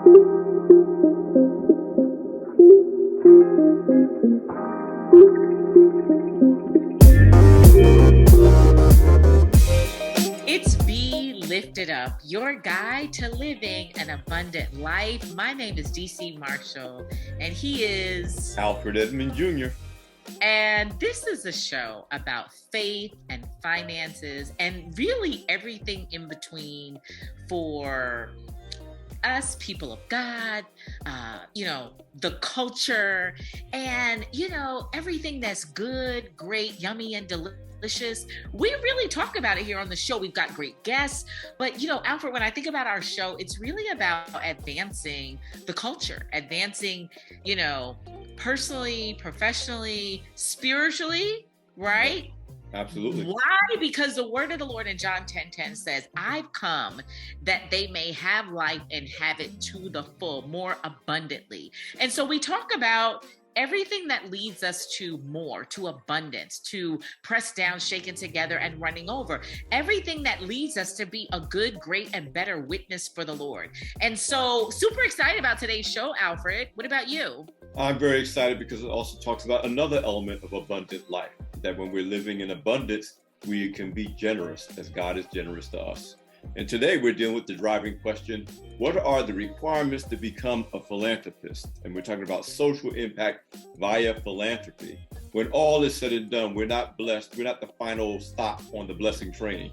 It's Be Lifted Up, your guide to living an abundant life. My name is DC Marshall, and he is Alfred Edmond Jr. And this is a show about faith and finances and really everything in between for us, people of God, the culture, and, everything that's good, great, yummy, and delicious. We really talk about it here on the show. We've got great guests, but, Alfred, when I think about our show, it's really about advancing the culture, advancing, personally, professionally, spiritually, right? Absolutely. Why? Because the word of the Lord in John 10:10 says, I've come that they may have life and have it to the full, more abundantly. And so we talk about everything that leads us to more, to abundance, to press down, shaken together, and running over. Everything that leads us to be a good, great, and better witness for the Lord. And so super excited about today's show, Alfred. What about you? I'm very excited because it also talks about another element of abundant life, that when we're living in abundance, we can be generous as God is generous to us. And today we're dealing with the driving question, what are the requirements to become a philanthropist? And we're talking about social impact via philanthropy. When all is said and done, we're not blessed. We're not the final stop on the blessing train.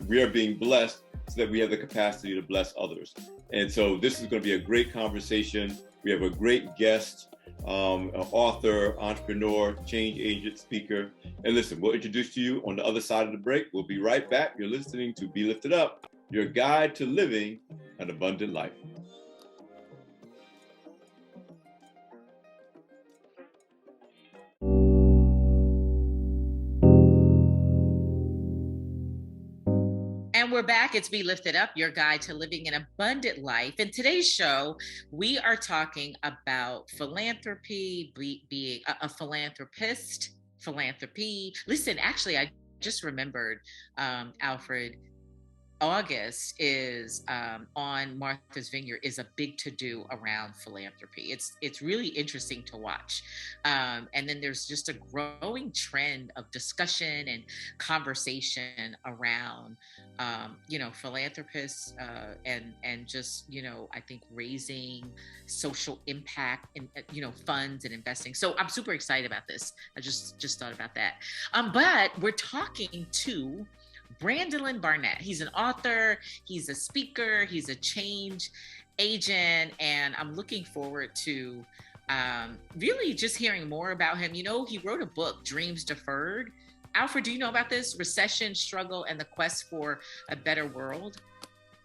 We are being blessed so that we have the capacity to bless others. And so this is going to be a great conversation. We have a great guest, an author, entrepreneur, change agent, speaker. And listen, we'll introduce to you on the other side of the break. We'll be right back. You're listening to Be Lifted Up, your guide to living an abundant life. And we're back. It's Be Lifted Up, your guide to living an abundant life. In today's show, we are talking about philanthropy, being a philanthropist, philanthropy. Listen, actually, I just remembered, Alfred, August is on Martha's Vineyard is a big to-do around philanthropy. It's really interesting to watch. And then there's just a growing trend of discussion and conversation around, philanthropists and just, I think raising social impact and, funds and investing. So I'm super excited about this. I just thought about that. But we're talking to Brandolon Barnett. He's an author, he's a speaker, he's a change agent, and I'm looking forward to really just hearing more about him. He wrote a book, Dreams Deferred. Alfred, do you know about this? Recession, Struggle, and the Quest for a Better World?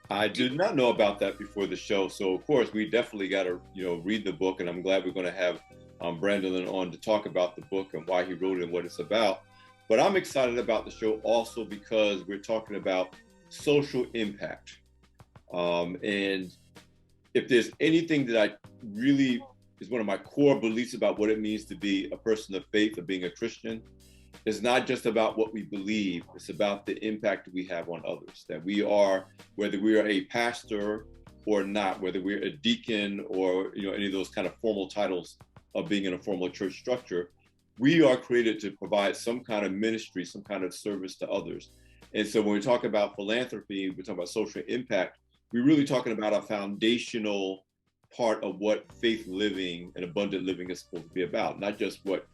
I did not know about that before the show. So of course, we definitely got to, read the book, and I'm glad we're going to have Brandolon on to talk about the book and why he wrote it and what it's about. But I'm excited about the show also because we're talking about social impact. And if there's anything that I really is one of my core beliefs about what it means to be a person of faith, of being a Christian, it's not just about what we believe, it's about the impact we have on others. That we are, whether we are a pastor or not, whether we're a deacon or any of those kind of formal titles of being in a formal church structure, we are created to provide some kind of ministry, some kind of service to others. And so when we talk about philanthropy, we're talking about social impact, we're really talking about a foundational part of what faith living and abundant living is supposed to be about, not just what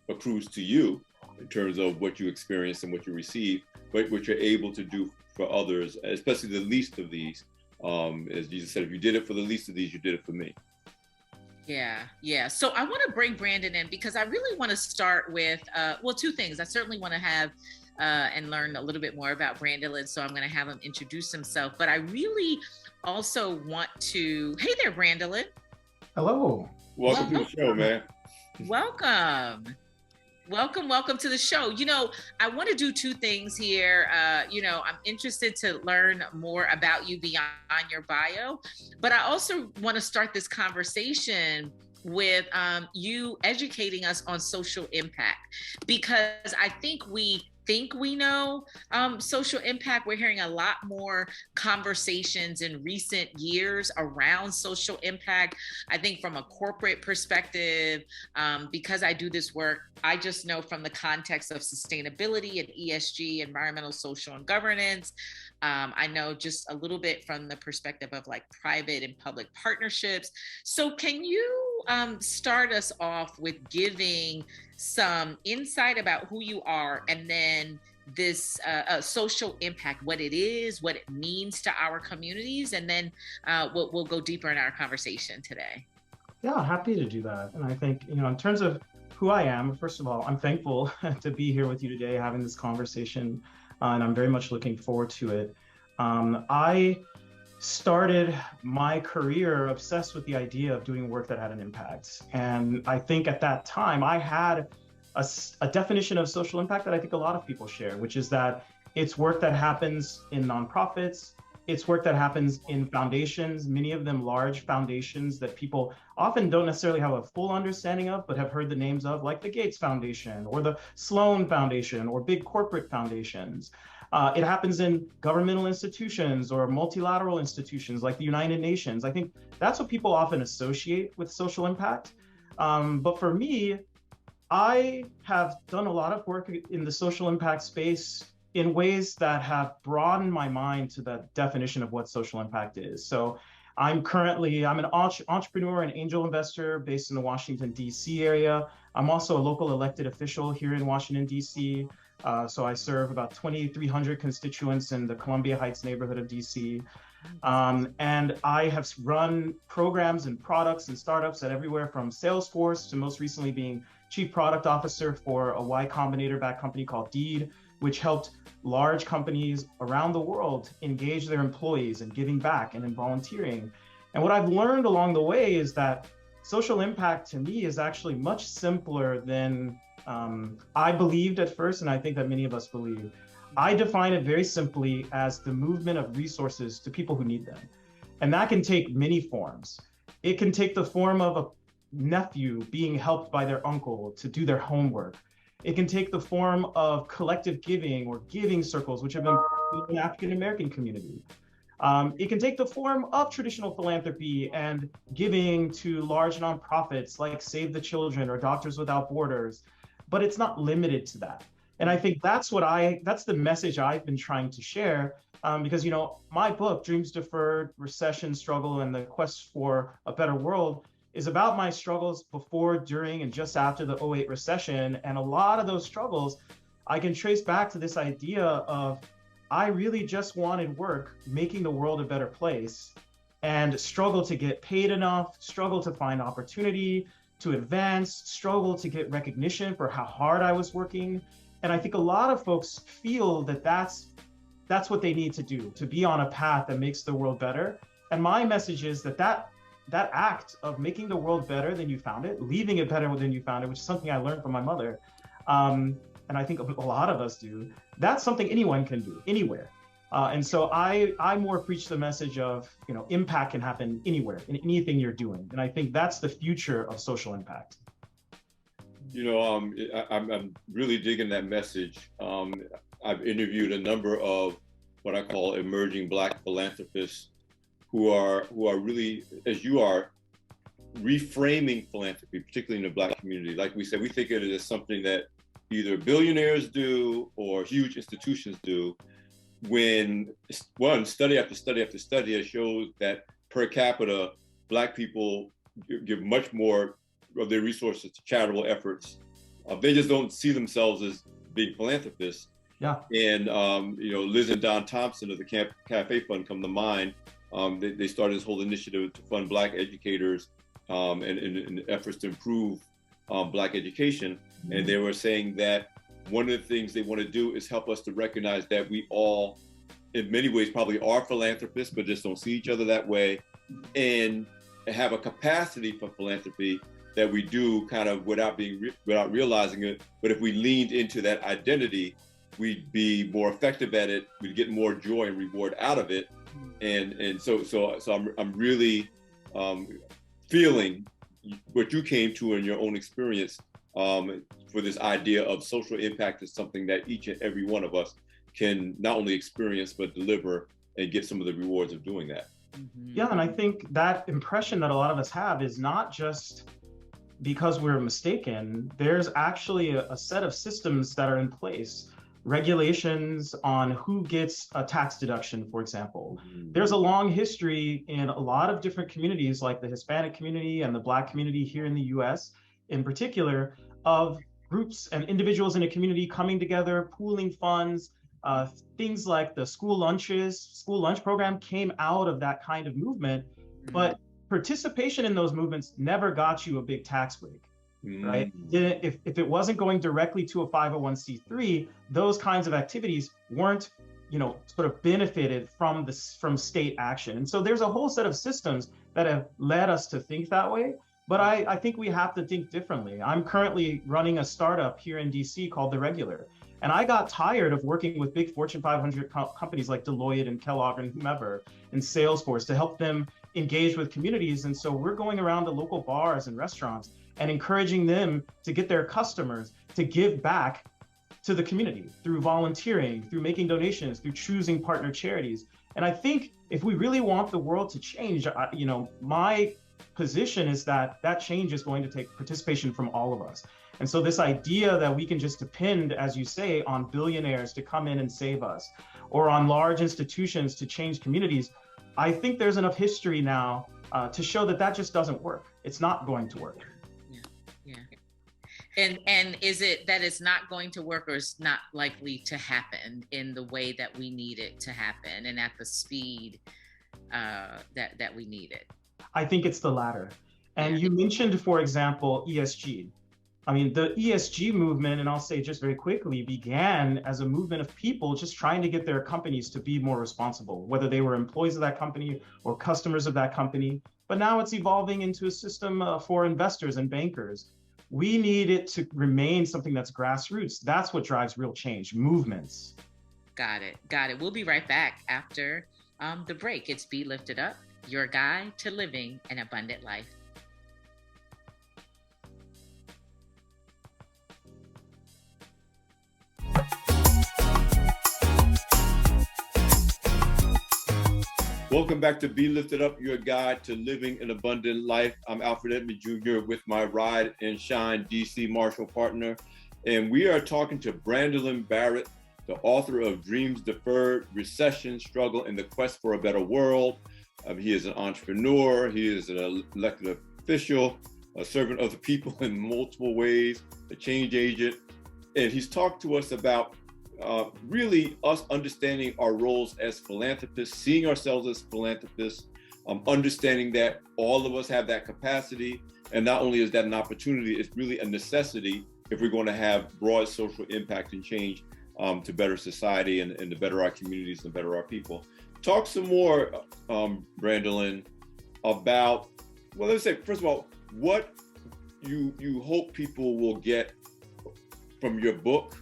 accrues to you in terms of what you experience and what you receive, but what you're able to do for others, especially the least of these. As Jesus said, if you did it for the least of these, you did it for me. Yeah. So I want to bring Brandon in because I really want to start with, two things. I certainly want to have and learn a little bit more about Brandolon. So I'm going to have him introduce himself. But I really also want to, hey there, Brandolon. Hello. Welcome to the show, man. Welcome to the show. I want to do two things here. I'm interested to learn more about you beyond your bio, but I also want to start this conversation with you educating us on social impact, because I think we think we know social impact. We're hearing a lot more conversations in recent years around social impact. I think from a corporate perspective, because I do this work, I just know from the context of sustainability and ESG, environmental, social, and governance. I know just a little bit from the perspective of like private and public partnerships. So can you start us off with giving some insight about who you are, and then this social impact, what it is, what it means to our communities, and then we'll go deeper in our conversation today. Yeah, happy to do that. And I think, in terms of who I am, first of all, I'm thankful to be here with you today having this conversation, and I'm very much looking forward to it. I started my career obsessed with the idea of doing work that had an impact. And I think at that time, I had a definition of social impact that I think a lot of people share, which is that it's work that happens in nonprofits, it's work that happens in foundations, many of them large foundations that people often don't necessarily have a full understanding of, but have heard the names of, like the Gates Foundation or the Sloan Foundation or big corporate foundations. It happens in governmental institutions or multilateral institutions like the United Nations. I think that's what people often associate with social impact. But for me, I have done a lot of work in the social impact space in ways that have broadened my mind to the definition of what social impact is. So I'm an entrepreneur and angel investor based in the Washington, D.C. area. I'm also a local elected official here in Washington, D.C. So I serve about 2,300 constituents in the Columbia Heights neighborhood of DC. And I have run programs and products and startups at everywhere from Salesforce to most recently being chief product officer for a Y Combinator-backed company called Deed, which helped large companies around the world engage their employees in giving back and in volunteering. And what I've learned along the way is that social impact to me is actually much simpler than I believed at first, and I think that many of us believe. I define it very simply as the movement of resources to people who need them. And that can take many forms. It can take the form of a nephew being helped by their uncle to do their homework. It can take the form of collective giving or giving circles, which have been in the African American community. It can take the form of traditional philanthropy and giving to large nonprofits like Save the Children or Doctors Without Borders, but it's not limited to that. And I think that's the message I've been trying to share, because, my book, Dreams Deferred, Recession, Struggle, and the Quest for a Better World, is about my struggles before, during, and just after the '08 recession. And a lot of those struggles I can trace back to this idea of I really just wanted work making the world a better place, and struggle to get paid enough, struggle to find opportunity to advance, struggle to get recognition for how hard I was working. And I think a lot of folks feel that that's what they need to do to be on a path that makes the world better. And my message is that act of making the world better than you found it, leaving it better than you found it, which is something I learned from my mother, and I think a lot of us do, that's something anyone can do, anywhere. And so I more preach the message of, impact can happen anywhere, in anything you're doing. And I think that's the future of social impact. I'm really digging that message. I've interviewed a number of what I call emerging Black philanthropists who are really, as you are, reframing philanthropy, particularly in the Black community. Like we said, we think of it as something that either billionaires do or huge institutions do, when study after study after study has shown that per capita, Black people give much more of their resources to charitable efforts. They just don't see themselves as being philanthropists. Yeah. And Liz and Don Thompson of the Cafe Fund come to mind. They started this whole initiative to fund Black educators and efforts to improve Black education. Mm-hmm. And they were saying that one of the things they want to do is help us to recognize that we all, in many ways, probably are philanthropists, but just don't see each other that way, and have a capacity for philanthropy that we do kind of without realizing it. But if we leaned into that identity, we'd be more effective at it. We'd get more joy and reward out of it. And so I'm really feeling what you came to in your own experience, for this idea of social impact is something that each and every one of us can not only experience, but deliver and get some of the rewards of doing that. Yeah, and I think that impression that a lot of us have is not just because we're mistaken. There's actually a set of systems that are in place, regulations on who gets a tax deduction, for example. There's a long history in a lot of different communities, like the Hispanic community and the Black community here in the US in particular, of groups and individuals in a community coming together, pooling funds. Things like the school lunch program came out of that kind of movement, but participation in those movements never got you a big tax break, right? If it wasn't going directly to a 501c3, those kinds of activities weren't, sort of benefited from state action. And so there's a whole set of systems that have led us to think that way. But I think we have to think differently. I'm currently running a startup here in DC called The Regular. And I got tired of working with big Fortune 500 companies like Deloitte and Kellogg and whomever, and Salesforce to help them engage with communities. And so we're going around to local bars and restaurants and encouraging them to get their customers to give back to the community through volunteering, through making donations, through choosing partner charities. And I think if we really want the world to change, my position is that change is going to take participation from all of us. And so this idea that we can just depend, as you say, on billionaires to come in and save us, or on large institutions to change communities, I think there's enough history now to show that just doesn't work. It's not going to work. Yeah. And is it that it's not going to work, or it's not likely to happen in the way that we need it to happen and at the speed that we need it? I think it's the latter. And you mentioned, for example, ESG. I mean, the ESG movement, and I'll say just very quickly, began as a movement of people just trying to get their companies to be more responsible, whether they were employees of that company or customers of that company. But now it's evolving into a system for investors and bankers. We need it to remain something that's grassroots. That's what drives real change, movements. Got it. We'll be right back after the break. It's Be Lifted Up, your guide to living an abundant life. Welcome back to Be Lifted Up, your guide to living an abundant life. I'm Alfred Edmond Jr. with my Ride and Shine DC Marshall partner. And we are talking to Brandolon Barnett, the author of Dreams Deferred, Recession, Struggle, and the Quest for a Better World. He is an entrepreneur. He is an elected official, a servant of the people in multiple ways, a change agent. And he's talked to us about really us understanding our roles as philanthropists, seeing ourselves as philanthropists, understanding that all of us have that capacity. And not only is that an opportunity, it's really a necessity if we're going to have broad social impact and change to better society and to better our communities and better our people. Talk some more, Brandolon, about, well, let's say, first of all, what you hope people will get from your book.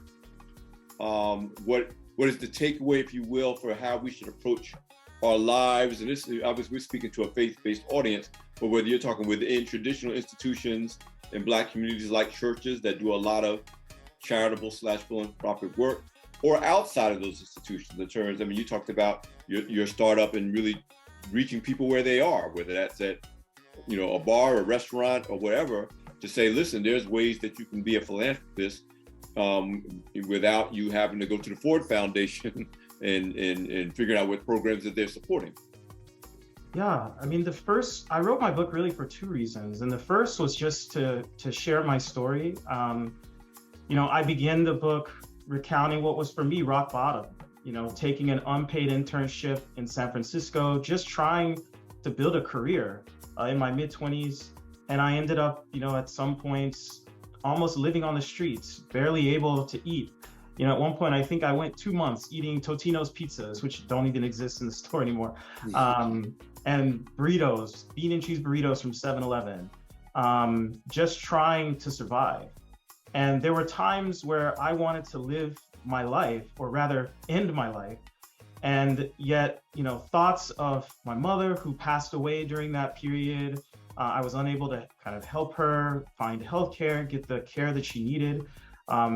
What is the takeaway, if you will, for how we should approach our lives? And this, obviously, we're speaking to a faith-based audience, but whether you're talking within traditional institutions in Black communities like churches that do a lot of charitable/philanthropic work, or outside of those institutions, in terms, I mean, you talked about your startup and really reaching people where they are, whether that's at, a bar, a restaurant, or whatever, to say, listen, there's ways that you can be a philanthropist without you having to go to the Ford Foundation and figuring out what programs that they're supporting. Yeah, I mean, I wrote my book really for two reasons. And the first was just to share my story. I began the book recounting what was for me rock bottom, taking an unpaid internship in San Francisco, just trying to build a career in my mid-20s. And I ended up, at some points, almost living on the streets, barely able to eat. At one point, I think I went 2 months eating Totino's pizzas, which don't even exist in the store anymore, and burritos, bean and cheese burritos from 7-Eleven, just trying to survive. And there were times where I wanted to live my life, or rather end my life. And yet, thoughts of my mother who passed away during that period, I was unable to kind of help her find healthcare, get the care that she needed,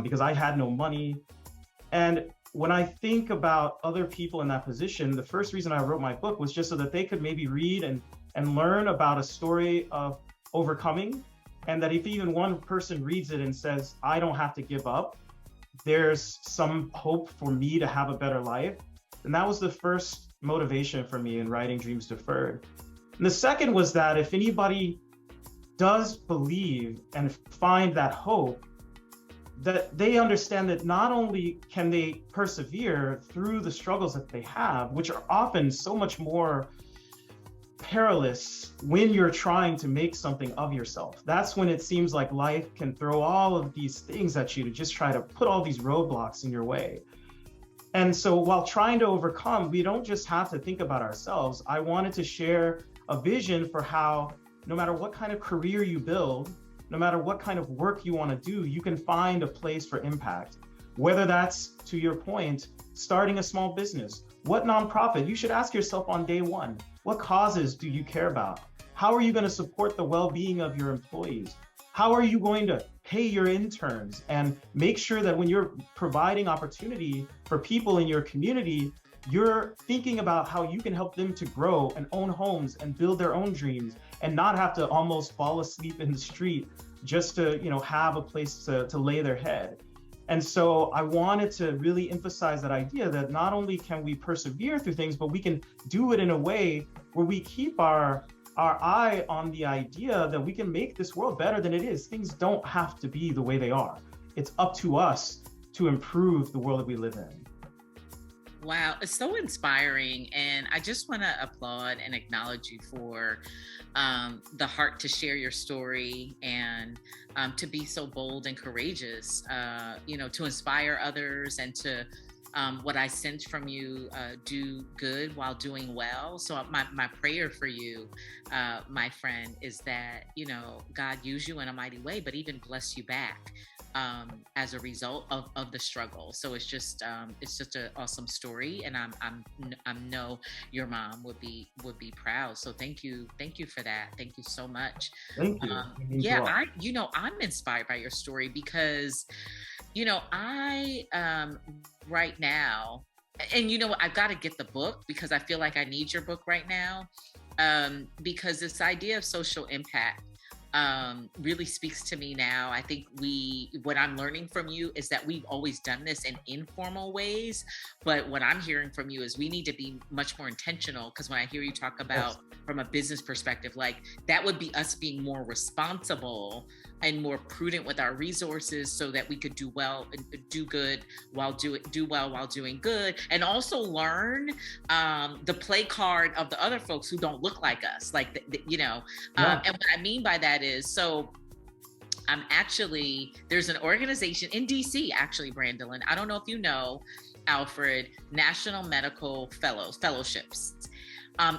because I had no money. And when I think about other people in that position, the first reason I wrote my book was just so that they could maybe read and learn about a story of overcoming. And that if even one person reads it and says, I don't have to give up, there's some hope for me to have a better life. And that was the first motivation for me in writing Dreams Deferred. And the second was that if anybody does believe and find that hope, that they understand that not only can they persevere through the struggles that they have, which are often so much more perilous when you're trying to make something of yourself. That's when it seems like life can throw all of these things at you to just try to put all these roadblocks in your way. And so while trying to overcome, we don't just have to think about ourselves. I wanted to share a vision for how no matter what kind of career you build, no matter what kind of work you want to do, you can find a place for impact. Whether that's, to your point, starting a small business, what nonprofit, you should ask yourself on day one, what causes do you care about? How are you going to support the well-being of your employees? How are you going to pay your interns and make sure that when you're providing opportunity for people in your community, you're thinking about how you can help them to grow and own homes and build their own dreams and not have to almost fall asleep in the street just to, have a place to lay their head. And so I wanted to really emphasize that idea that not only can we persevere through things, but we can do it in a way where we keep our eye on the idea that we can make this world better than it is. Things don't have to be the way they are. It's up to us to improve the world that we live in. Wow, it's so inspiring. And I just want to applaud and acknowledge you for the heart to share your story and to be so bold and courageous, to inspire others and to what I sense from you, do good while doing well. So my prayer for you, my friend, is that, God use you in a mighty way, but even bless you back. As a result of the struggle. So it's just an awesome story, and I know your mom would be proud. So thank you for that. Thank you so much. Thank you. I'm inspired by your story because, I right now, and I've got to get the book because I feel like I need your book right now, because this idea of social impact really speaks to me now. I think what I'm learning from you is that we've always done this in informal ways, but what I'm hearing from you is we need to be much more intentional, because when I hear you talk about from a business perspective, like that would be us being more responsible and more prudent with our resources so that we could do well and do good do well while doing good, and also learn the play card of the other folks who don't look like us, like and what I mean by that is, so there's an organization in DC, actually, Brandolon, I don't know if you know, Alfred, National Medical Fellowships.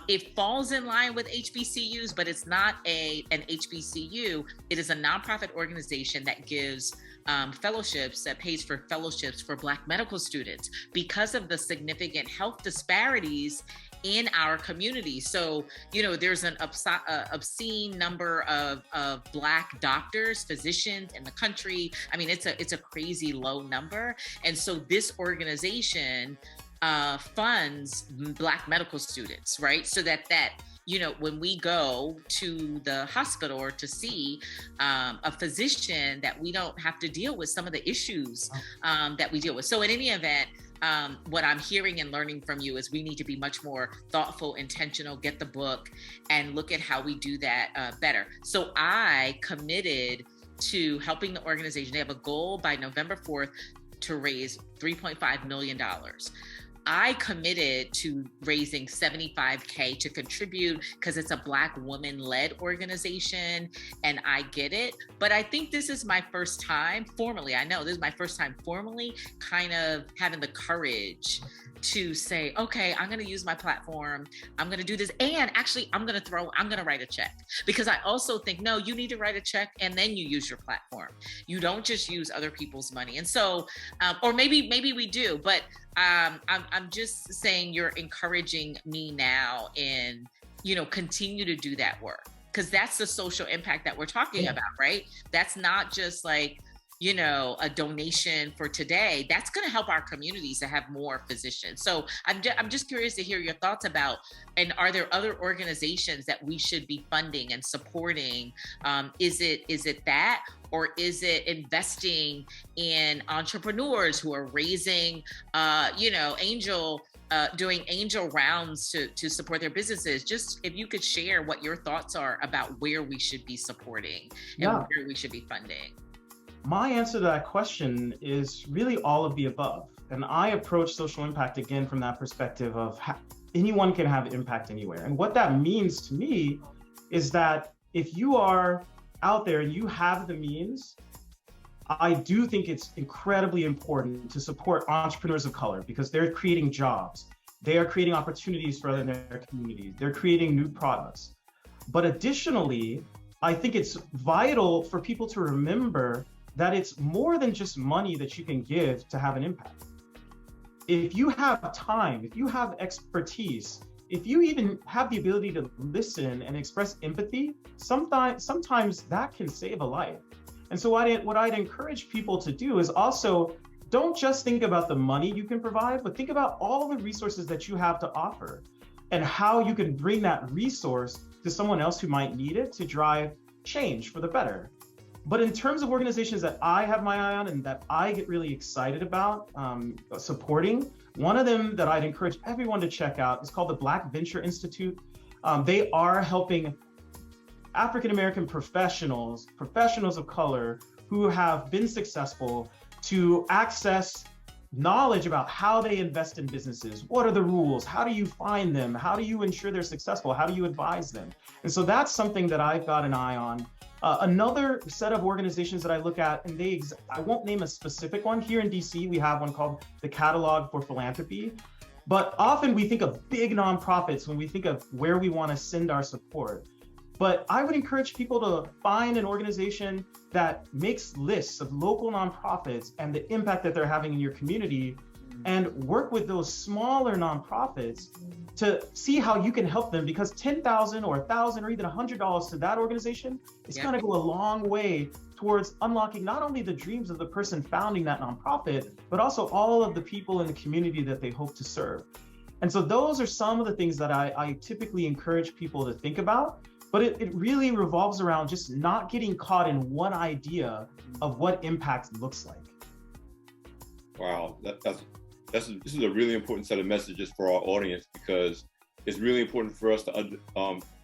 It falls in line with HBCUs, but it's not an HBCU. It is a nonprofit organization that gives fellowships, that pays for fellowships for Black medical students because of the significant health disparities in our community. So, there's an obscene number of Black doctors, physicians in the country. I mean, it's a crazy low number. And so this organization funds Black medical students, right? So that when we go to the hospital or to see a physician, that we don't have to deal with some of the issues that we deal with. So in any event, what I'm hearing and learning from you is we need to be much more thoughtful, intentional, get the book, and look at how we do that better. So I committed to helping the organization. They have a goal by November 4th to raise $3.5 million. I committed to raising $75K to contribute because it's a Black woman-led organization, and I get it. But I think this is my first time formally, kind of having the courage to say, okay, I'm going to use my platform. I'm going to do this. And actually, I'm going to write a check, because I also think, no, you need to write a check and then you use your platform. You don't just use other people's money. And so, or maybe we do, but I'm just saying you're encouraging me now in, continue to do that work. because that's the social impact that we're talking about, right? That's not just like, you know, a donation for today. That's going to help our communities to have more physicians. So I'm just curious to hear your thoughts about, and are there other organizations that we should be funding and supporting? Is it that, or is it investing in entrepreneurs who are raising, you know, doing angel rounds to support their businesses? Just if you could share what your thoughts are about where we should be supporting and where we should be funding. My answer to that question is really all of the above. And I approach social impact again from that perspective of anyone can have impact anywhere. And what that means to me is that if you are out there and you have the means, I do think it's incredibly important to support entrepreneurs of color, because they're creating jobs. They are creating opportunities for their communities. They're creating new products. But additionally, I think it's vital for people to remember that it's more than just money that you can give to have an impact. If you have time, if you have expertise, if you even have the ability to listen and express empathy, sometimes that can save a life. And so what I'd encourage people to do is also, don't just think about the money you can provide, but think about all the resources that you have to offer and how you can bring that resource to someone else who might need it to drive change for the better. But in terms of organizations that I have my eye on and that I get really excited about supporting, one of them that I'd encourage everyone to check out is called the Black Venture Institute. They are helping African-American professionals of color who have been successful to access knowledge about how they invest in businesses. What are the rules? How do you find them? How do you ensure they're successful? How do you advise them? And so that's something that I've got an eye on. Another set of organizations that I look at, and I won't name a specific one. Here in DC, we have one called the Catalog for Philanthropy. But often we think of big nonprofits when we think of where we want to send our support. But I would encourage people to find an organization that makes lists of local nonprofits and the impact that they're having in your community, and work with those smaller nonprofits to see how you can help them, because $10,000 or $1,000 or even $100 to that organization is going to go a long way towards unlocking not only the dreams of the person founding that nonprofit, but also all of the people in the community that they hope to serve. And so those are some of the things that I typically encourage people to think about. But it really revolves around just not getting caught in one idea of what impact looks like. Wow, this is a really important set of messages for our audience, because it's really important for us to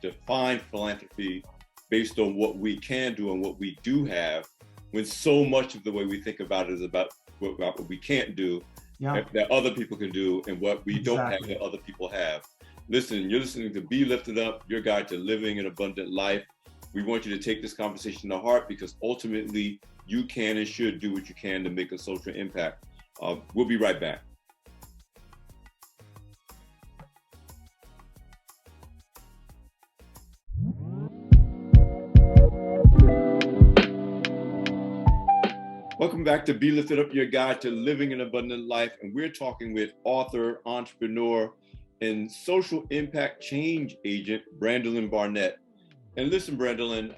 define philanthropy based on what we can do and what we do have, when so much of the way we think about it is about what we can't do, that other people can do, and what we don't have that other people have. Listen, you're listening to Be Lifted Up, your guide to living an abundant life. We want you to take this conversation to heart, because ultimately you can and should do what you can to make a social impact. We'll be right back. Welcome back to Be Lifted Up, your guide to living an abundant life. And we're talking with author, entrepreneur, and social impact change agent, Brandolon Barnett. And listen, Brandolon,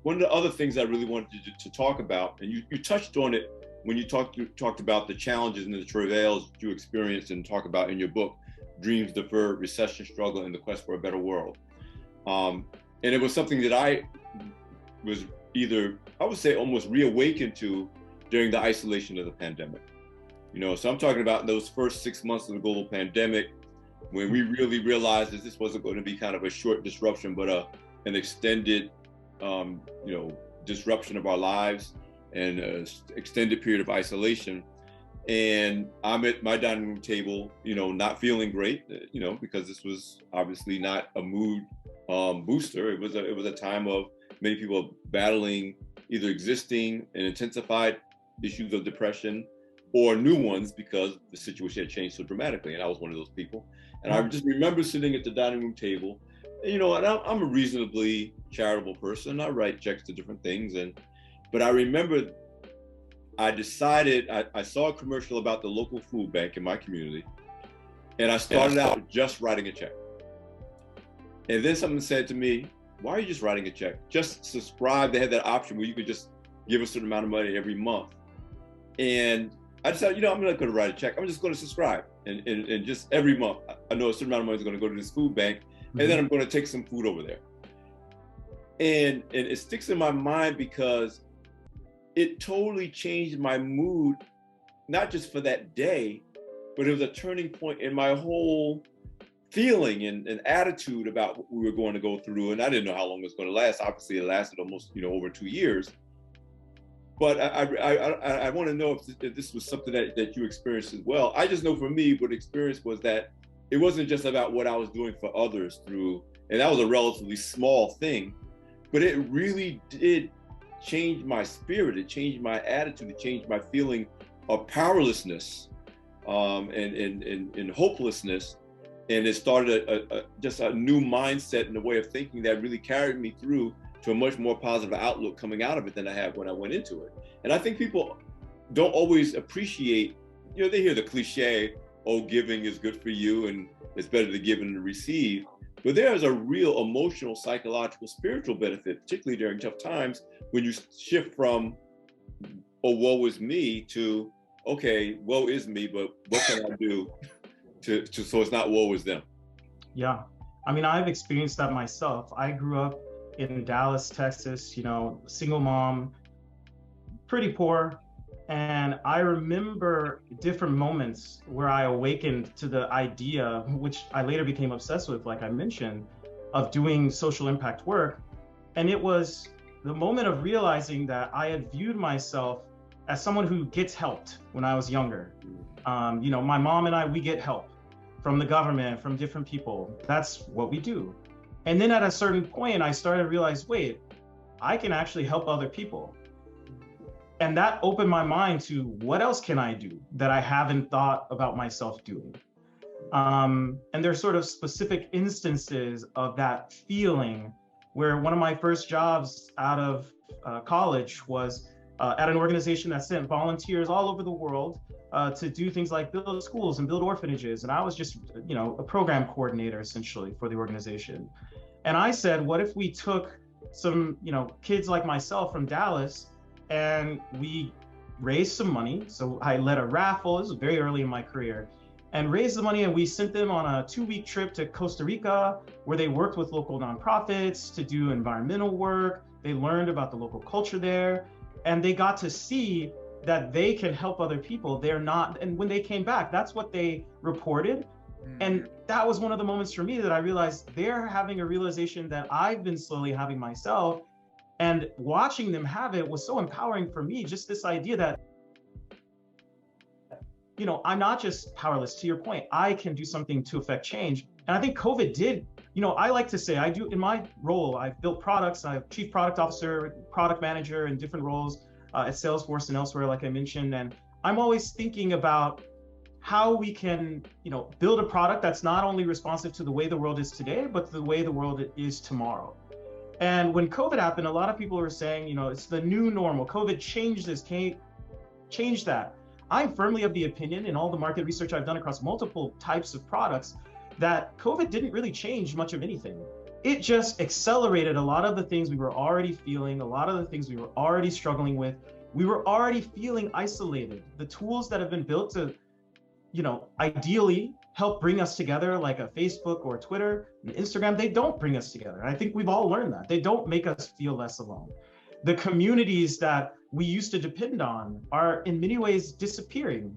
one of the other things I really wanted to talk about, and you touched on it when you talked about the challenges and the travails you experienced and talk about in your book, Dreams Deferred, Recession, Struggle, and the Quest for a Better World. And it was something that I was I would say almost reawakened to during the isolation of the pandemic. So I'm talking about those first 6 months of the global pandemic, when we really realized that this wasn't going to be kind of a short disruption, but an extended, disruption of our lives and an extended period of isolation. And I'm at my dining room table, not feeling great, because this was obviously not a mood booster. It was a time of many people battling either existing and intensified issues of depression or new ones, because the situation had changed so dramatically. And I was one of those people. And I just remember sitting at the dining room table, and I'm a reasonably charitable person. I write checks to different things. But I remember I decided, I saw a commercial about the local food bank in my community, and I started out just writing a check. And then someone said to me, why are you just writing a check? Just subscribe. They had that option where you could just give a certain amount of money every month. And I decided, I'm not going to write a check. I'm just going to subscribe. And just every month, I know a certain amount of money is going to go to this food bank, and then I'm going to take some food over there. And it sticks in my mind because it totally changed my mood, not just for that day, but it was a turning point in my whole feeling and attitude about what we were going to go through. And I didn't know how long it was going to last. Obviously, it lasted almost, over 2 years. But I want to know if this was something that you experienced as well. I just know for me, what experience was that it wasn't just about what I was doing for others through, and that was a relatively small thing, but it really did change my spirit. It changed my attitude. It changed my feeling of powerlessness and hopelessness. And it started just a new mindset and a way of thinking that really carried me through to a much more positive outlook coming out of it than I had when I went into it. And I think people don't always appreciate, they hear the cliche, giving is good for you and it's better to give than to receive. But there's a real emotional, psychological, spiritual benefit, particularly during tough times, when you shift from, woe is me to, okay, woe is me, but what can I do so it's not woe is them? Yeah. I mean, I've experienced that myself. I grew up in Dallas, Texas, single mom, pretty poor. And I remember different moments where I awakened to the idea, which I later became obsessed with, like I mentioned, of doing social impact work. And it was the moment of realizing that I had viewed myself as someone who gets helped when I was younger. My mom and I, we get help from the government, from different people. That's what we do. And then at a certain point, I started to realize, wait, I can actually help other people. And that opened my mind to what else can I do that I haven't thought about myself doing? And there's sort of specific instances of that feeling where one of my first jobs out of college was at an organization that sent volunteers all over the world to do things like build schools and build orphanages. And I was just, a program coordinator essentially for the organization. And I said, what if we took some, kids like myself from Dallas and we raised some money? So I led a raffle, this was very early in my career, and raised the money, and we sent them on a 2-week trip to Costa Rica, where they worked with local nonprofits to do environmental work. They learned about the local culture there, and they got to see that they can help other people. And when they came back, that's what they reported. And that was one of the moments for me that I realized they're having a realization that I've been slowly having myself. And watching them have it was so empowering for me, just this idea that, I'm not just powerless, to your point, I can do something to affect change. And I think COVID did, I like to say, I do in my role, I've built products, I'm chief product officer, product manager in different roles at Salesforce and elsewhere, like I mentioned. And I'm always thinking about how we can, build a product that's not only responsive to the way the world is today, but the way the world is tomorrow. And when COVID happened, a lot of people were saying, it's the new normal. COVID changed this, change that. I'm firmly of the opinion, in all the market research I've done across multiple types of products, that COVID didn't really change much of anything. It just accelerated a lot of the things we were already feeling, a lot of the things we were already struggling with. We were already feeling isolated. The tools that have been built to, ideally help bring us together, like a Facebook or Twitter and Instagram, they don't bring us together. I think we've all learned that. They don't make us feel less alone. The communities that we used to depend on are in many ways disappearing.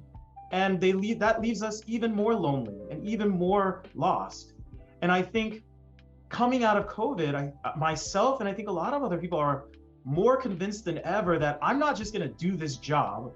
And that leaves us even more lonely and even more lost. And I think coming out of COVID, myself and I think a lot of other people are more convinced than ever that I'm not just gonna do this job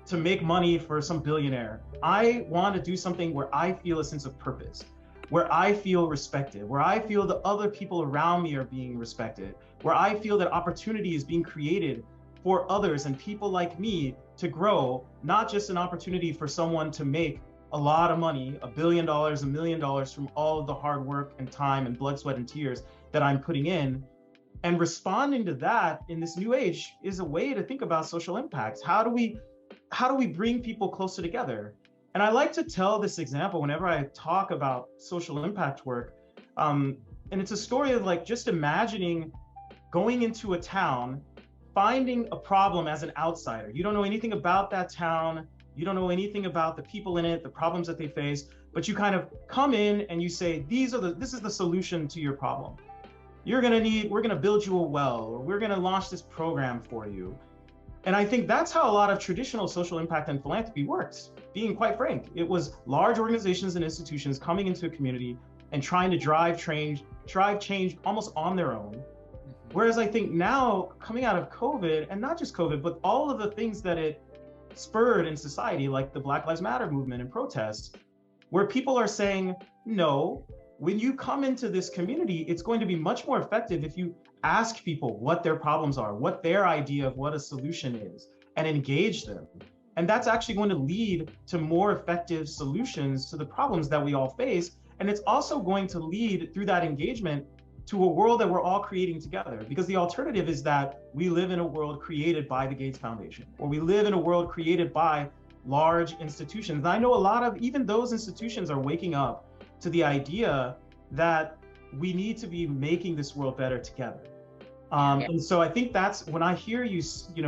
to make money for some billionaire. I want to do something where I feel a sense of purpose, where I feel respected, where I feel the other people around me are being respected, where I feel that opportunity is being created for others and people like me to grow, not just an opportunity for someone to make a lot of money, $1 billion, $1 million from all of the hard work and time and blood, sweat, and tears that I'm putting in. And responding to that in this new age is a way to think about social impacts. How do we bring people closer together? And I like to tell this example whenever I talk about social impact work. And it's a story of like just imagining going into a town, finding a problem as an outsider. You don't know anything about that town. You don't know anything about the people in it, the problems that they face, but you kind of come in and you say, this is the solution to your problem. We're gonna build you a well, or we're gonna launch this program for you. And I think that's how a lot of traditional social impact and philanthropy works. Being quite frank, it was large organizations and institutions coming into a community and trying to drive change almost on their own. Whereas I think now, coming out of COVID, and not just COVID, but all of the things that it spurred in society, like the Black Lives Matter movement and protests, where people are saying, no, when you come into this community, it's going to be much more effective if you ask people what their problems are, what their idea of what a solution is, and engage them. And that's actually going to lead to more effective solutions to the problems that we all face. And it's also going to lead, through that engagement, to a world that we're all creating together. Because the alternative is that we live in a world created by the Gates Foundation, or we live in a world created by large institutions. And I know a lot of even those institutions are waking up to the idea that we need to be making this world better together. And so I think that's when I hear you,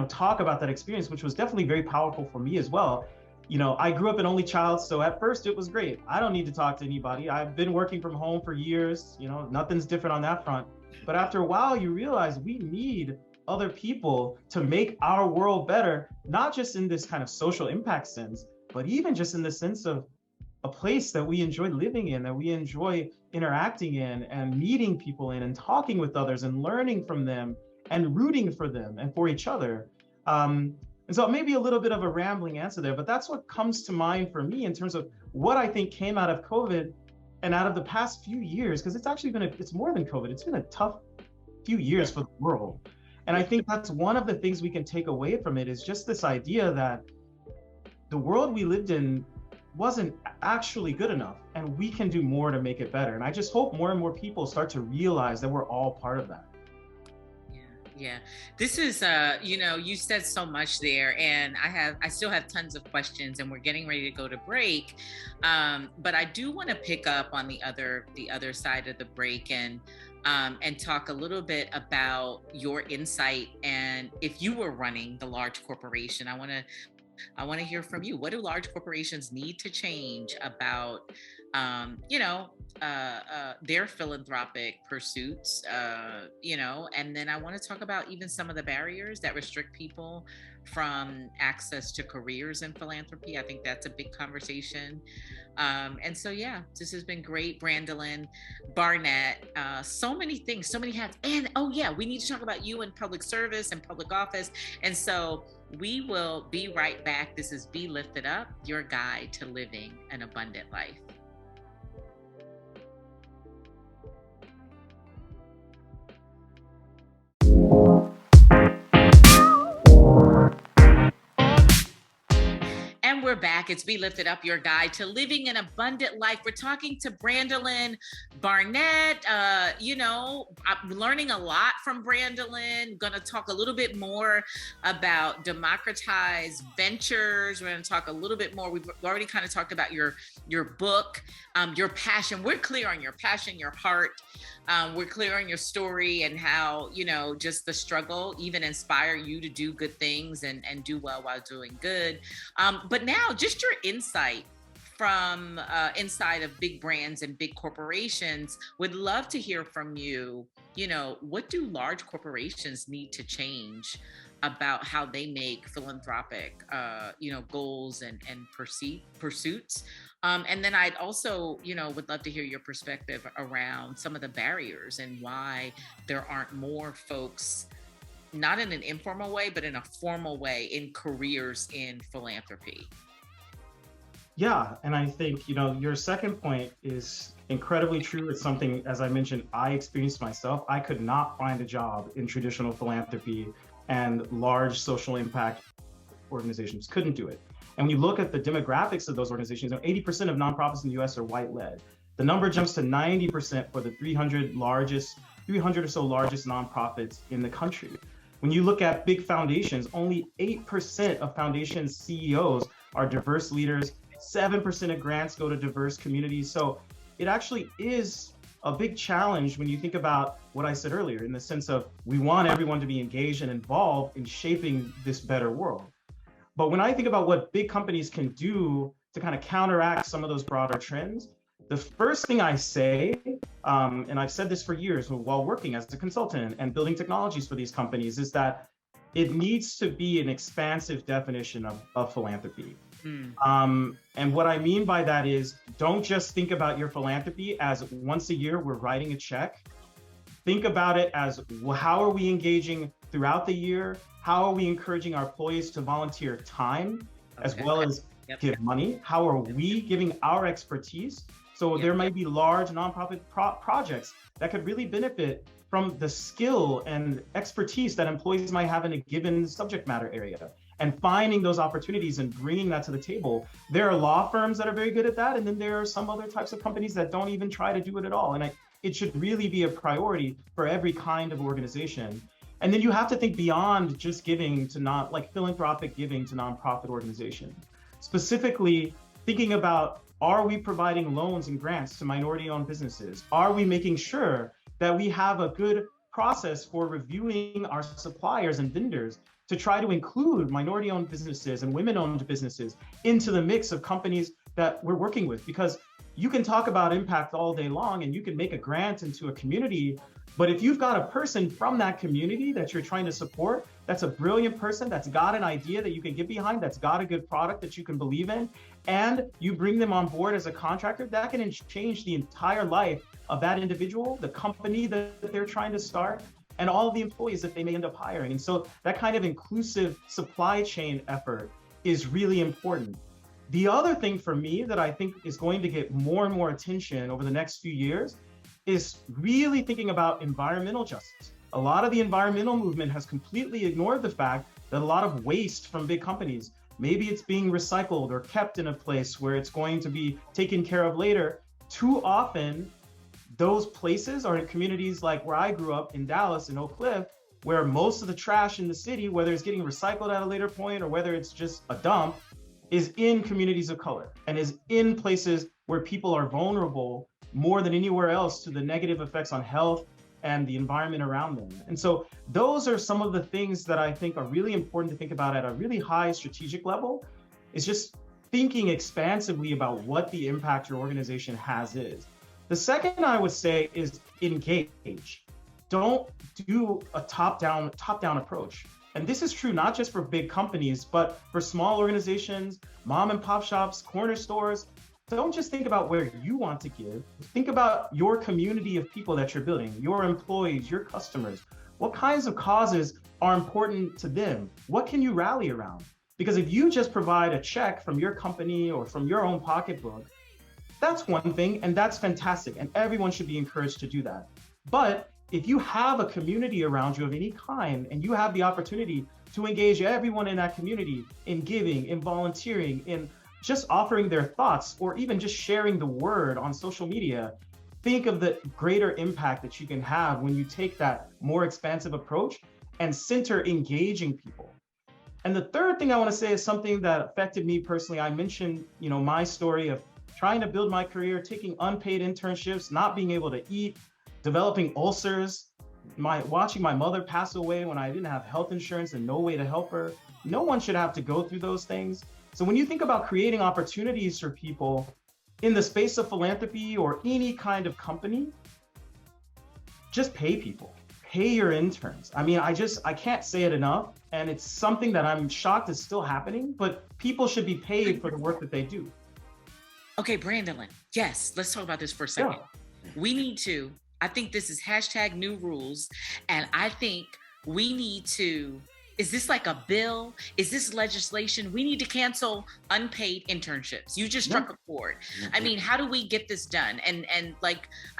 talk about that experience, which was definitely very powerful for me as well. I grew up an only child, so at first it was great. I don't need to talk to anybody. I've been working from home for years, nothing's different on that front. But after a while, you realize we need other people to make our world better, not just in this kind of social impact sense, but even just in the sense of a place that we enjoy living in, that we enjoy interacting in and meeting people in and talking with others and learning from them and rooting for them and for each other. And so it may be a little bit of a rambling answer there, but that's what comes to mind for me in terms of what I think came out of COVID and out of the past few years, because it's actually it's more than COVID. It's been a tough few years for the world. And I think that's one of the things we can take away from it, is just this idea that the world we lived in wasn't actually good enough, and we can do more to make it better. And I just hope more and more people start to realize that we're all part of that. Yeah, this is, you said so much there, and I still have tons of questions, and we're getting ready to go to break. But I do want to pick up on the other side of the break and talk a little bit about your insight. And if you were running the large corporation, I want to hear from you. What do large corporations need to change about, their philanthropic pursuits, and then I want to talk about even some of the barriers that restrict people from access to careers in philanthropy. I think that's a big conversation. And so, this has been great. Brandolon Barnett, so many things, so many hats. And we need to talk about you in public service and public office. And so we will be right back. This is Be Lifted Up, your guide to living an abundant life. And we're back. It's Be Lifted Up, your guide to living an abundant life. We're talking to Brandolon Barnett. I'm learning a lot from Brandolon. Going to talk a little bit more about democratized ventures. We're going to talk a little bit more. We've already kind of talked about your book, your passion. We're clear on your passion, your heart. We're clear on your story and how, just the struggle even inspire you to do good things and do well while doing good. But now just your insight from inside of big brands and big corporations. Would love to hear from you. What do large corporations need to change about how they make philanthropic, goals and pursuits? And then I'd also, would love to hear your perspective around some of the barriers and why there aren't more folks, not in an informal way, but in a formal way, in careers in philanthropy. Yeah, and I think, your second point is incredibly true. It's something, as I mentioned, I experienced myself. I could not find a job in traditional philanthropy, and large social impact organizations couldn't do it. And when you look at the demographics of those organizations, 80% of nonprofits in the US are white-led. The number jumps to 90% for the 300 or so largest nonprofits in the country. When you look at big foundations, only 8% of foundation CEOs are diverse leaders. 7% of grants go to diverse communities. So it actually is a big challenge when you think about what I said earlier, in the sense of we want everyone to be engaged and involved in shaping this better world. But when I think about what big companies can do to kind of counteract some of those broader trends, the first thing I say, and I've said this for years while working as a consultant and building technologies for these companies, is that it needs to be an expansive definition of philanthropy. And what I mean by that is, don't just think about your philanthropy as once a year we're writing a check. Think about it as, well, how are we engaging throughout the year? How are we encouraging our employees to volunteer time as well as give money? How are we giving our expertise? So there may be large nonprofit projects that could really benefit from the skill and expertise that employees might have in a given subject matter area, and finding those opportunities and bringing that to the table. There are law firms that are very good at that, and then there are some other types of companies that don't even try to do it at all. And it should really be a priority for every kind of organization. And then you have to think beyond just giving to philanthropic giving to nonprofit organizations. Specifically thinking about, are we providing loans and grants to minority-owned businesses? Are we making sure that we have a good process for reviewing our suppliers and vendors to try to include minority-owned businesses and women-owned businesses into the mix of companies that we're working with? Because you can talk about impact all day long and you can make a grant into a community, but if you've got a person from that community that you're trying to support, that's a brilliant person, that's got an idea that you can get behind, that's got a good product that you can believe in, and you bring them on board as a contractor, that can change the entire life of that individual, the company that they're trying to start, and all of the employees that they may end up hiring. And so that kind of inclusive supply chain effort is really important. The other thing for me that I think is going to get more and more attention over the next few years is really thinking about environmental justice. A lot of the environmental movement has completely ignored the fact that a lot of waste from big companies, maybe it's being recycled or kept in a place where it's going to be taken care of later. Too often, those places are in communities like where I grew up in Dallas, in Oak Cliff, where most of the trash in the city, whether it's getting recycled at a later point or whether it's just a dump, is in communities of color and is in places where people are vulnerable more than anywhere else to the negative effects on health and the environment around them. And so those are some of the things that I think are really important to think about at a really high strategic level, is just thinking expansively about what the impact your organization has is. The second I would say is engage. Don't do a top-down approach. And this is true not just for big companies, but for small organizations, mom and pop shops, corner stores. Don't just think about where you want to give. Think about your community of people that you're building, your employees, your customers. What kinds of causes are important to them? What can you rally around? Because if you just provide a check from your company or from your own pocketbook, that's one thing, and that's fantastic, and everyone should be encouraged to do that. But if you have a community around you of any kind, and you have the opportunity to engage everyone in that community in giving, in volunteering, in just offering their thoughts, or even just sharing the word on social media, think of the greater impact that you can have when you take that more expansive approach and center engaging people. And the third thing I want to say is something that affected me personally. I mentioned, my story of trying to build my career, taking unpaid internships, not being able to eat, developing ulcers, watching my mother pass away when I didn't have health insurance and no way to help her. No one should have to go through those things. So when you think about creating opportunities for people in the space of philanthropy or any kind of company, just pay people, pay your interns. I mean, I can't say it enough. And it's something that I'm shocked is still happening, but people should be paid for the work that they do. Okay, Brandolon, yes, let's talk about this for a second. Yeah. I think this is #NewRules. And I think we need to, is this like a bill? Is this legislation? We need to cancel unpaid internships. You just struck a chord. I mean, how do we get this done?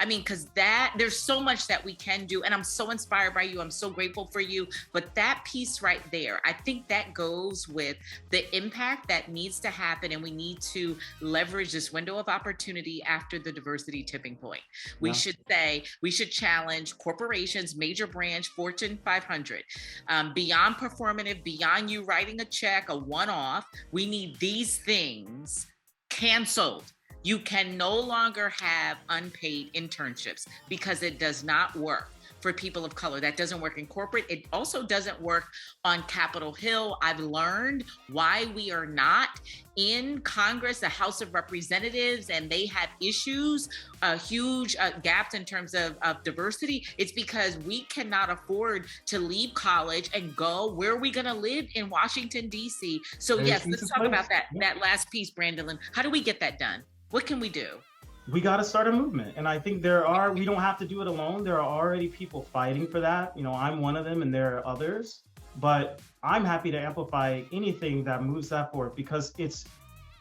Because there's so much that we can do. And I'm so inspired by you. I'm so grateful for you. But that piece right there, I think that goes with the impact that needs to happen. And we need to leverage this window of opportunity after the diversity tipping point. We should challenge corporations, major branch, Fortune 500, beyond performative, beyond you writing a check, a one-off. We need these things canceled You can no longer have unpaid internships because it does not work for people of color. That doesn't work in corporate. It also doesn't work on Capitol Hill. I've learned why we are not in Congress, the House of Representatives, and they have issues, huge gaps in terms of diversity. It's because we cannot afford to leave college and go. Where are we going to live? In Washington, D.C. So yes, let's talk about that last piece, Brandolon. How do we get that done? What can we do? We got to start a movement. And I think we don't have to do it alone. There are already people fighting for that. I'm one of them and there are others, but I'm happy to amplify anything that moves that forward because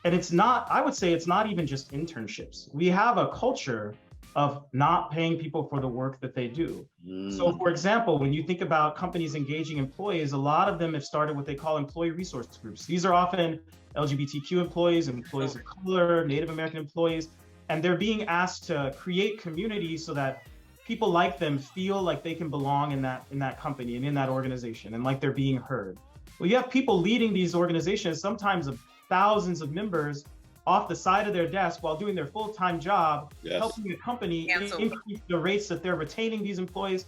I would say it's not even just internships. We have a culture of not paying people for the work that they do. So for example, when you think about companies engaging employees, a lot of them have started what they call employee resource groups. These are often LGBTQ employees of color, Native American employees, and they're being asked to create communities so that people like them feel like they can belong in that company and in that organization and like they're being heard. Well, you have people leading these organizations, sometimes of thousands of members, off the side of their desk while doing their full-time job, helping the company increase the rates that they're retaining these employees,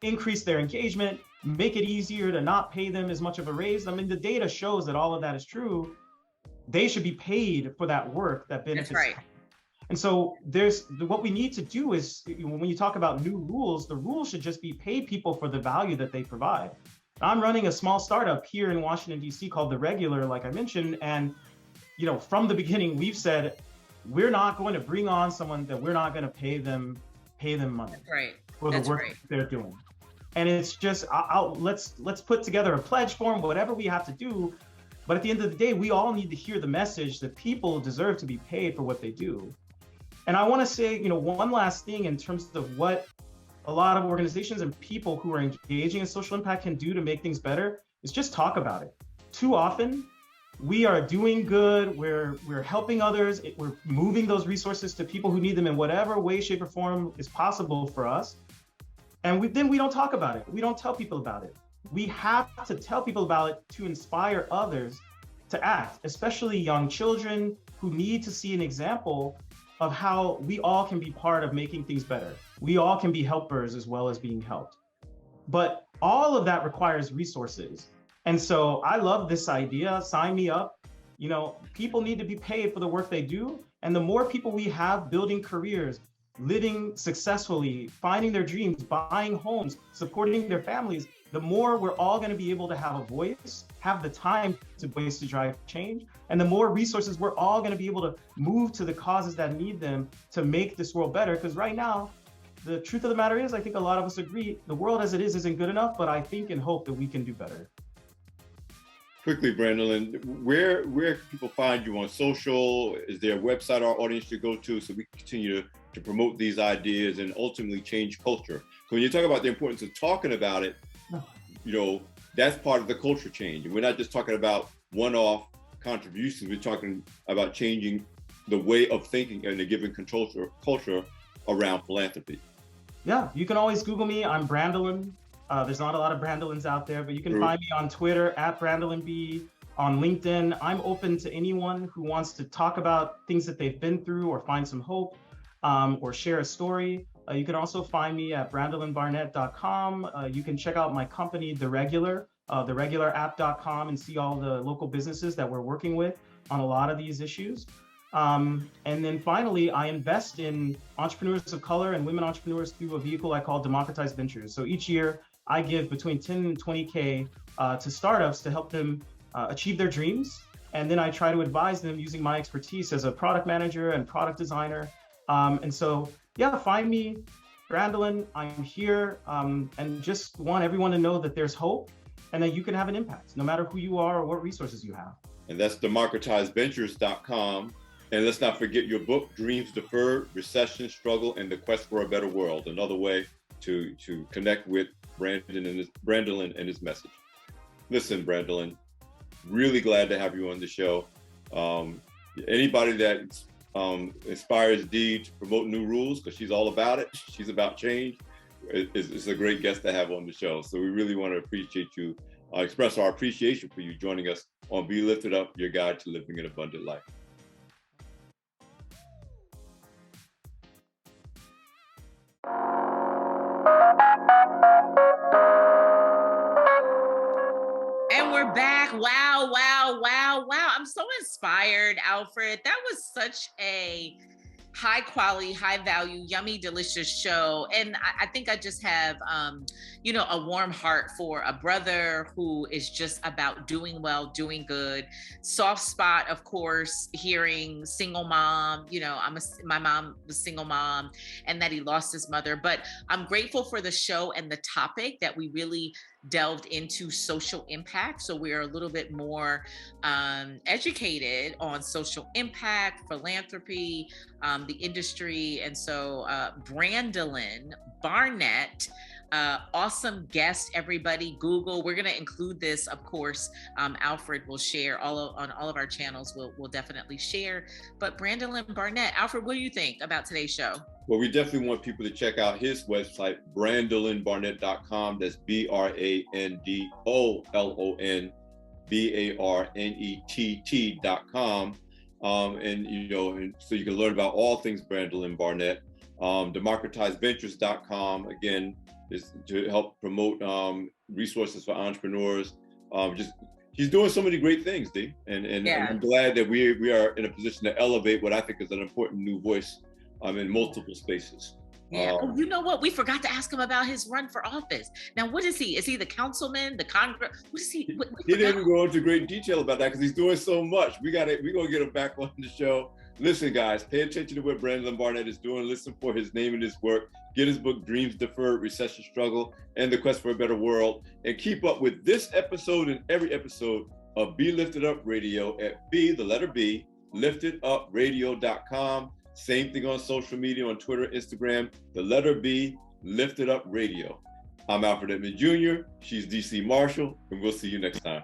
increase their engagement, make it easier to not pay them as much of a raise. I mean, the data shows that all of that is true. They should be paid for that work that benefits. That's right. And so what we need to do is, when you talk about new rules, the rules should just be pay people for the value that they provide. I'm running a small startup here in Washington, D.C. called The Regular, like I mentioned. And, from the beginning, we've said, we're not going to bring on someone that we're not going to pay them money for the work that they're doing. And it's just, let's put together a pledge form, whatever we have to do. But at the end of the day, we all need to hear the message that people deserve to be paid for what they do. And I want to say, one last thing in terms of what a lot of organizations and people who are engaging in social impact can do to make things better is just talk about it. Too often, we are doing good, we're helping others, we're moving those resources to people who need them in whatever way, shape, or form is possible for us. And then we don't talk about it. We don't tell people about it. We have to tell people about it to inspire others to act, especially young children who need to see an example of how we all can be part of making things better. We all can be helpers as well as being helped. But all of that requires resources. And so I love this idea, sign me up. People need to be paid for the work they do. And the more people we have building careers, living successfully, finding their dreams, buying homes, supporting their families, the more we're all going to be able to have a voice, have the time to drive change, and the more resources we're all going to be able to move to the causes that need them to make this world better. Because right now, the truth of the matter is, I think a lot of us agree, the world as it is isn't good enough, but I think and hope that we can do better. Quickly, Brandolon, where can people find you on social? Is there a website our audience should go to so we can continue to promote these ideas and ultimately change culture? So when you talk about the importance of talking about it, that's part of the culture change. And we're not just talking about one-off contributions, we're talking about changing the way of thinking and the given culture around philanthropy. Yeah, you can always Google me. I'm Brandolon. There's not a lot of Brandolons out there, but you can find me on Twitter @BrandolonB, on LinkedIn. I'm open to anyone who wants to talk about things that they've been through or find some hope or share a story. You can also find me at brandolonbarnett.com. You can check out my company, The Regular, theregularapp.com, and see all the local businesses that we're working with on a lot of these issues. And then finally, I invest in entrepreneurs of color and women entrepreneurs through a vehicle I call Democratized Ventures. So each year, I give between 10 and 20K to startups to help them achieve their dreams. And then I try to advise them using my expertise as a product manager and product designer. And so, yeah, find me, Brandolon. I'm here, and just want everyone to know that there's hope and that you can have an impact, no matter who you are or what resources you have. And that's democratizedventures.com. And let's not forget your book, Dreams Deferred, Recession, Struggle, and the Quest for a Better World. Another way to connect with Brandolon and his message. Listen, Brandolon, really glad to have you on the show. Anybody that inspires Dee to promote new rules, because she's all about it, she's about change, it's a great guest to have on the show. So we really want to appreciate you, express our appreciation for you joining us on Be Lifted Up, your guide to living an abundant life. And we're back. Wow, wow, wow, wow. I'm so inspired, Alfred. That was such a high quality, high value, yummy, delicious show. And I think I just have, a warm heart for a brother who is just about doing well, doing good. Soft spot, of course, hearing single mom, my mom was single mom and that he lost his mother. But I'm grateful for the show and the topic that we really delved into social impact. So we're a little bit more educated on social impact, philanthropy, the industry. And so Brandolon Barnett, awesome guest, everybody. Google, we're going to include this, of course. Alfred will share on all of our channels. We'll definitely share. But Brandolon Barnett, Alfred, what do you think about today's show? Well, we definitely want people to check out his website, brandolonbarnett.com. That's BRANDOLONBARNETT.com. And so you can learn about all things Brandolon Barnett. Democratizeventures.com, again, is to help promote resources for entrepreneurs. He's doing so many great things, Dee. And I'm glad that we are in a position to elevate what I think is an important new voice in multiple spaces. Yeah. You know what? We forgot to ask him about his run for office. Now, what is he? Is he the councilman, the Congress? What is he? He didn't go into great detail about that because he's doing so much. We're gonna get him back on the show. Listen, guys, pay attention to what Brandolon Barnett is doing. Listen for his name and his work. Get his book, Dreams Deferred, Recession Struggle, and the Quest for a Better World. And keep up with this episode and every episode of Be Lifted Up Radio at liftitupradio.com. Same thing on social media, on Twitter, Instagram, B, Lifted Up Radio. I'm Alfred Edmond Jr., she's DC Marshall, and we'll see you next time.